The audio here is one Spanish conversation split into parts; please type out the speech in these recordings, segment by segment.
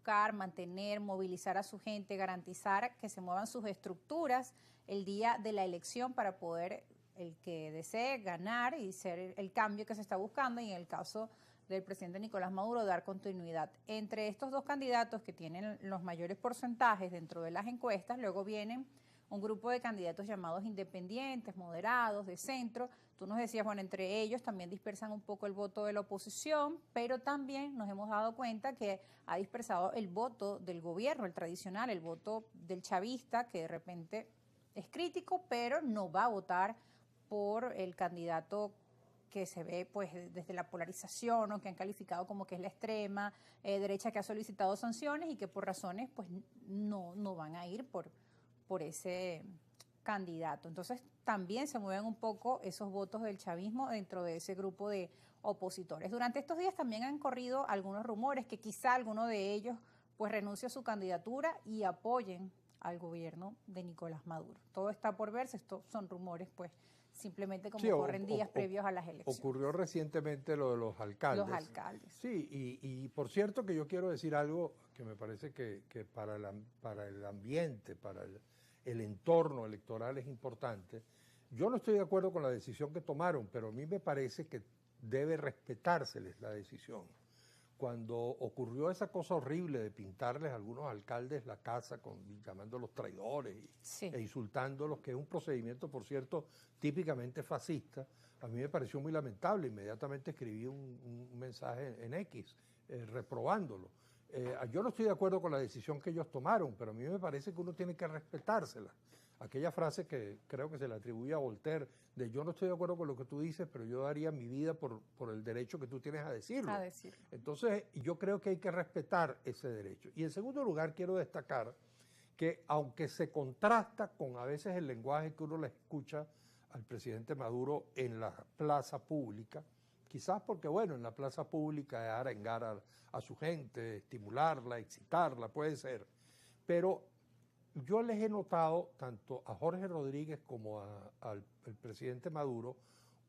buscar, mantener, movilizar a su gente, garantizar que se muevan sus estructuras el día de la elección para poder, el que desee ganar y ser el cambio que se está buscando, y en el caso del presidente Nicolás Maduro, dar continuidad. Entre estos dos candidatos que tienen los mayores porcentajes dentro de las encuestas, luego vienen un grupo de candidatos llamados independientes, moderados, de centro. Tú nos decías, bueno, entre ellos también dispersan un poco el voto de la oposición, pero también nos hemos dado cuenta que ha dispersado el voto del gobierno, el tradicional, el voto del chavista, que de repente es crítico, pero no va a votar por el candidato que se ve pues desde la polarización, o que han calificado como que es la extrema derecha, que ha solicitado sanciones y que por razones pues no van a ir por ese candidato. Entonces también se mueven un poco esos votos del chavismo dentro de ese grupo de opositores. Durante estos días también han corrido algunos rumores que quizá alguno de ellos pues renuncie a su candidatura y apoyen al gobierno de Nicolás Maduro. Todo está por verse, estos son rumores pues simplemente como corren días previos a las elecciones. Ocurrió recientemente lo de los alcaldes. Los alcaldes. Sí, y por cierto que yo quiero decir algo que me parece que para el ambiente, para el entorno electoral es importante. Yo no estoy de acuerdo con la decisión que tomaron, pero a mí me parece que debe respetárseles la decisión. Cuando ocurrió esa cosa horrible de pintarles a algunos alcaldes la casa llamándolos traidores e insultándolos, que es un procedimiento, por cierto, típicamente fascista, a mí me pareció muy lamentable. Inmediatamente escribí un mensaje en X reprobándolo. Yo no estoy de acuerdo con la decisión que ellos tomaron, pero a mí me parece que uno tiene que respetársela. Aquella frase que creo que se le atribuye a Voltaire, de yo no estoy de acuerdo con lo que tú dices, pero yo daría mi vida por el derecho que tú tienes a decirlo. Entonces, yo creo que hay que respetar ese derecho. Y en segundo lugar, quiero destacar que aunque se contrasta con a veces el lenguaje que uno le escucha al presidente Maduro en la plaza pública, quizás porque, bueno, en la plaza pública es arengar a su gente, estimularla, excitarla, puede ser, pero yo les he notado, tanto a Jorge Rodríguez como al presidente Maduro,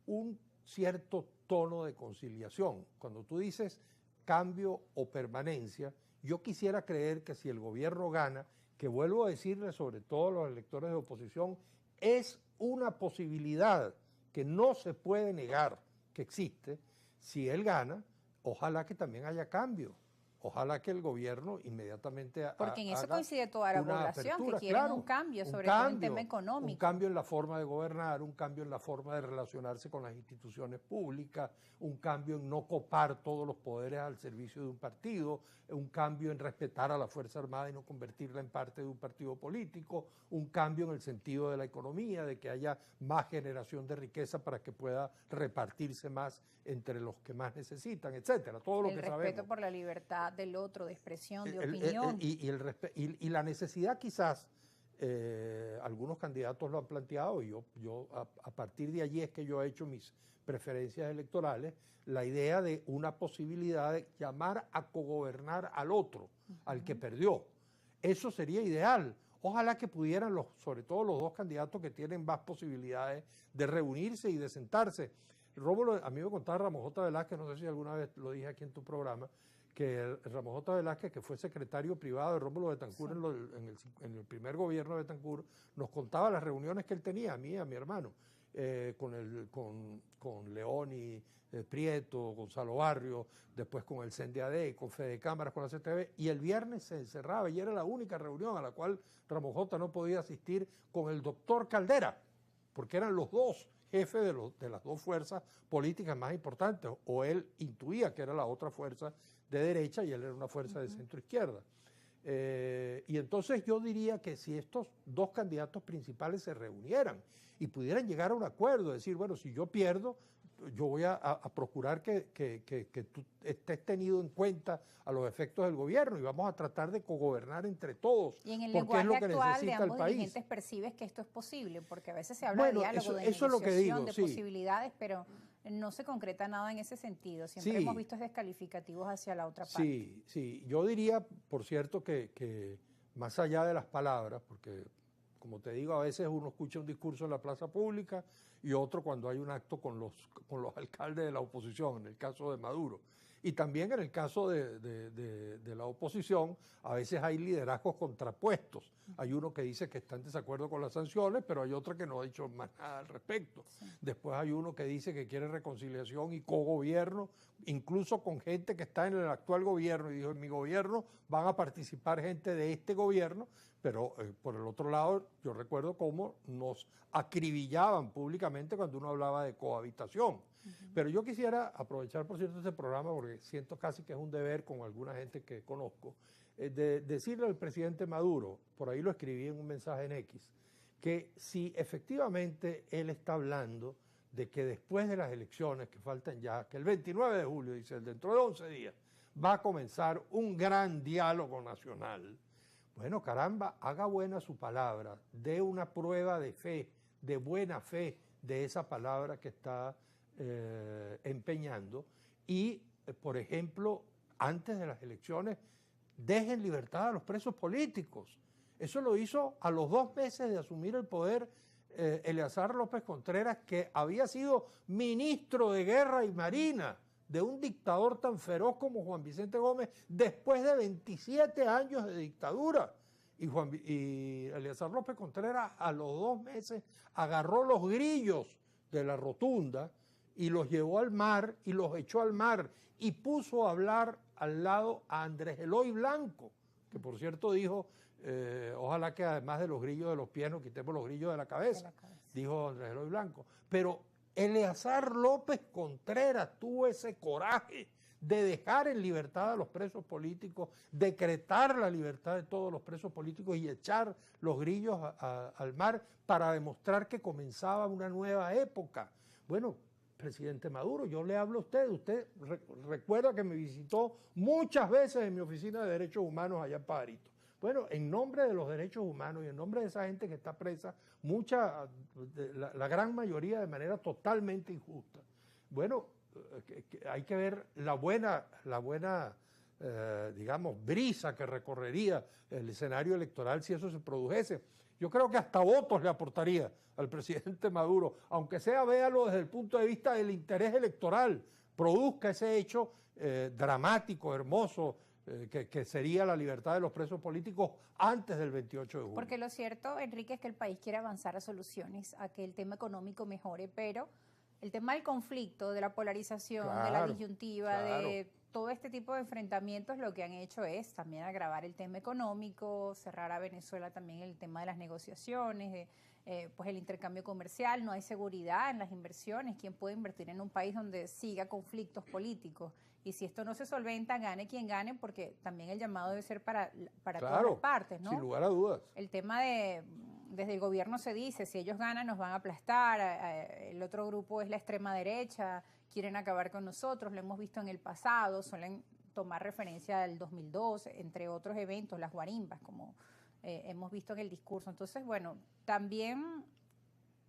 un cierto tono de conciliación. Cuando tú dices cambio o permanencia, yo quisiera creer que si el gobierno gana, que vuelvo a decirle sobre todo a los electores de oposición, es una posibilidad que no se puede negar que existe. Si él gana, ojalá que también haya cambio. Ojalá que el gobierno inmediatamente porque en eso coincide toda la población, que quieren un cambio, sobre todo en tema económico. Un cambio en la forma de gobernar, un cambio en la forma de relacionarse con las instituciones públicas, un cambio en no copar todos los poderes al servicio de un partido, un cambio en respetar a la Fuerza Armada y no convertirla en parte de un partido político, un cambio en el sentido de la economía, de que haya más generación de riqueza para que pueda repartirse más entre los que más necesitan, etcétera. Todo lo que sabemos. El respeto por la libertad del otro, de expresión, de opinión. Y la necesidad quizás, algunos candidatos lo han planteado, y yo a partir de allí es que yo he hecho mis preferencias electorales, la idea de una posibilidad de llamar a cogobernar al otro, al que perdió. Eso sería ideal. Ojalá que pudieran, sobre todo los dos candidatos que tienen más posibilidades de reunirse y de sentarse. Rómulo, a mí me contaba Ramón J. Velázquez, no sé si alguna vez lo dije aquí en tu programa, que Ramón J. Velázquez, que fue secretario privado de Rómulo Betancourt en el primer gobierno de Betancourt, nos contaba las reuniones que él tenía, a mí y a mi hermano, con Leoni Prieto, Gonzalo Barrio, después con el CNDAD, con Fede Cámaras, con la CTV, y el viernes se encerraba y era la única reunión a la cual Ramón J. no podía asistir, con el doctor Caldera, porque eran los dos jefe de las dos fuerzas políticas más importantes, o él intuía que era la otra fuerza de derecha y él era una fuerza de centro izquierda. Y entonces yo diría que si estos dos candidatos principales se reunieran y pudieran llegar a un acuerdo, decir, bueno, si yo pierdo, yo voy a procurar que tú estés tenido en cuenta a los efectos del gobierno y vamos a tratar de cogobernar entre todos. Y en el lenguaje actual de ambos dirigentes percibes que esto es posible, porque a veces se habla de diálogo, de negociación, de posibilidades, pero no se concreta nada en ese sentido. Siempre hemos visto descalificativos hacia la otra parte. Sí. Yo diría, por cierto, que más allá de las palabras, porque como te digo, a veces uno escucha un discurso en la plaza pública y otro cuando hay un acto con los alcaldes de la oposición, en el caso de Maduro. Y también en el caso de la oposición, a veces hay liderazgos contrapuestos. Hay uno que dice que está en desacuerdo con las sanciones, pero hay otro que no ha dicho más nada al respecto. Sí. Después hay uno que dice que quiere reconciliación y cogobierno, incluso con gente que está en el actual gobierno, y dijo, en mi gobierno van a participar gente de este gobierno, pero por el otro lado, yo recuerdo cómo nos acribillaban públicamente cuando uno hablaba de cohabitación. Pero yo quisiera aprovechar, por cierto, este programa, porque siento casi que es un deber con alguna gente que conozco, de decirle al presidente Maduro, por ahí lo escribí en un mensaje en X, que si efectivamente él está hablando de que después de las elecciones, que faltan ya, que el 29 de julio, dice, dentro de 11 días, va a comenzar un gran diálogo nacional. Bueno, caramba, haga buena su palabra, dé una prueba de fe, de buena fe de esa palabra que está empeñando y, por ejemplo, antes de las elecciones, dejen libertad a los presos políticos. Eso lo hizo a los 2 meses de asumir el poder Eleazar López Contreras, que había sido ministro de Guerra y Marina de un dictador tan feroz como Juan Vicente Gómez, después de 27 años de dictadura. Y Eleazar López Contreras a los 2 meses agarró los grillos de la rotunda y los llevó al mar y los echó al mar y puso a hablar al lado a Andrés Eloy Blanco, que por cierto dijo, ojalá que además de los grillos de los pies nos quitemos los grillos de la cabeza, dijo Andrés Eloy Blanco. Pero Eleazar López Contreras tuvo ese coraje de dejar en libertad a los presos políticos, decretar la libertad de todos los presos políticos y echar los grillos al mar para demostrar que comenzaba una nueva época. Bueno, presidente Maduro, yo le hablo a usted recuerda que me visitó muchas veces en mi oficina de derechos humanos allá en Padrito. Bueno, en nombre de los derechos humanos y en nombre de esa gente que está presa, la gran mayoría de manera totalmente injusta. Bueno, hay que ver la buena digamos, brisa que recorrería el escenario electoral si eso se produjese. Yo creo que hasta votos le aportaría al presidente Maduro, aunque sea, véalo desde el punto de vista del interés electoral, produzca ese hecho dramático, hermoso, que sería la libertad de los presos políticos antes del 28 de julio. Porque lo cierto, Enrique, es que el país quiere avanzar a soluciones, a que el tema económico mejore, pero el tema del conflicto, de la polarización, de la disyuntiva, de todo este tipo de enfrentamientos, lo que han hecho es también agravar el tema económico, cerrar a Venezuela también el tema de las negociaciones, pues el intercambio comercial, no hay seguridad en las inversiones, ¿quién puede invertir en un país donde siga conflictos políticos? Y si esto no se solventa, gane quien gane, porque también el llamado debe ser para todas las partes, ¿no? Sin lugar a dudas. El tema desde el gobierno se dice, si ellos ganan nos van a aplastar, el otro grupo es la extrema derecha, quieren acabar con nosotros, lo hemos visto en el pasado, suelen tomar referencia del 2002, entre otros eventos, las guarimbas, como hemos visto en el discurso. Entonces, bueno, también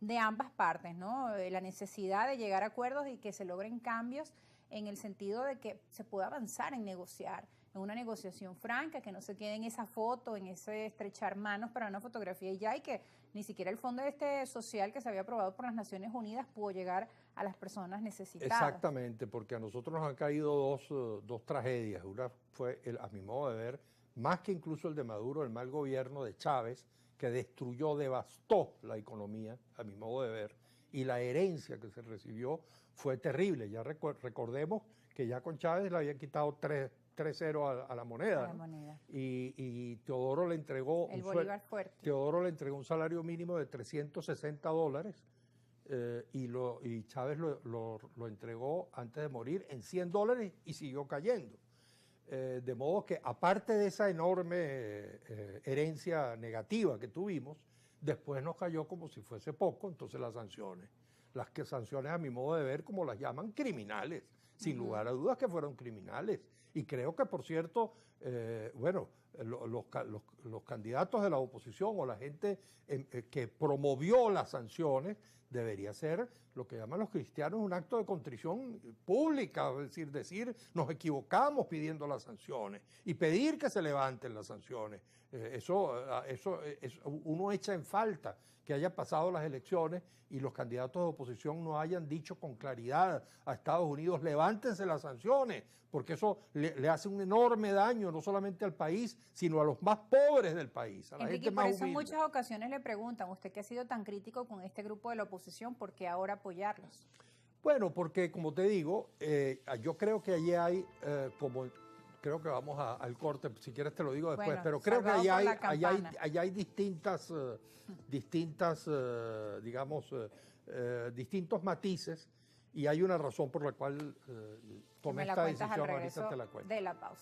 de ambas partes, ¿no? La necesidad de llegar a acuerdos y que se logren cambios en el sentido de que se pueda avanzar en negociar, en una negociación franca, que no se quede en esa foto, en ese estrechar manos para una fotografía y ya, y que ni siquiera el fondo social que se había aprobado por las Naciones Unidas pudo llegar a las personas necesitadas. Exactamente, porque a nosotros nos han caído dos tragedias. Una fue, a mi modo de ver, más que incluso el de Maduro, el mal gobierno de Chávez, que destruyó, devastó la economía, a mi modo de ver, y la herencia que se recibió fue terrible. Ya recordemos que ya con Chávez le habían quitado 3-0 a la moneda. ¿No? Y Teodoro le entregó Teodoro le entregó un salario mínimo de $360 y Chávez lo entregó antes de morir en $100 y siguió cayendo. De modo que aparte de esa enorme herencia negativa que tuvimos, después nos cayó como si fuese poco, entonces las sanciones. Las sanciones, a mi modo de ver, como las llaman, criminales, sin lugar a dudas que fueron criminales. Y creo que, por cierto, los candidatos de la oposición o la gente que promovió las sanciones debería ser lo que llaman los cristianos un acto de contrición pública, es decir, nos equivocamos pidiendo las sanciones y pedir que se levanten las sanciones. Uno echa en falta que haya pasado las elecciones y los candidatos de oposición no hayan dicho con claridad a Estados Unidos, levántense las sanciones, porque eso le hace un enorme daño no solamente al país, sino a los más pobres del país, a la Enrique, gente más por eso en humilde. muchas ocasiones le preguntan, usted que ha sido tan crítico con este grupo de la oposición, ¿por qué ahora apoyarlos? Bueno, porque como te digo, yo creo que allí hay creo que vamos al corte, si quieres te lo digo después, Bueno, pero creo que allá hay distintos matices y hay una razón por la cual tomé esta decisión, ahorita te la cuento. De la pausa.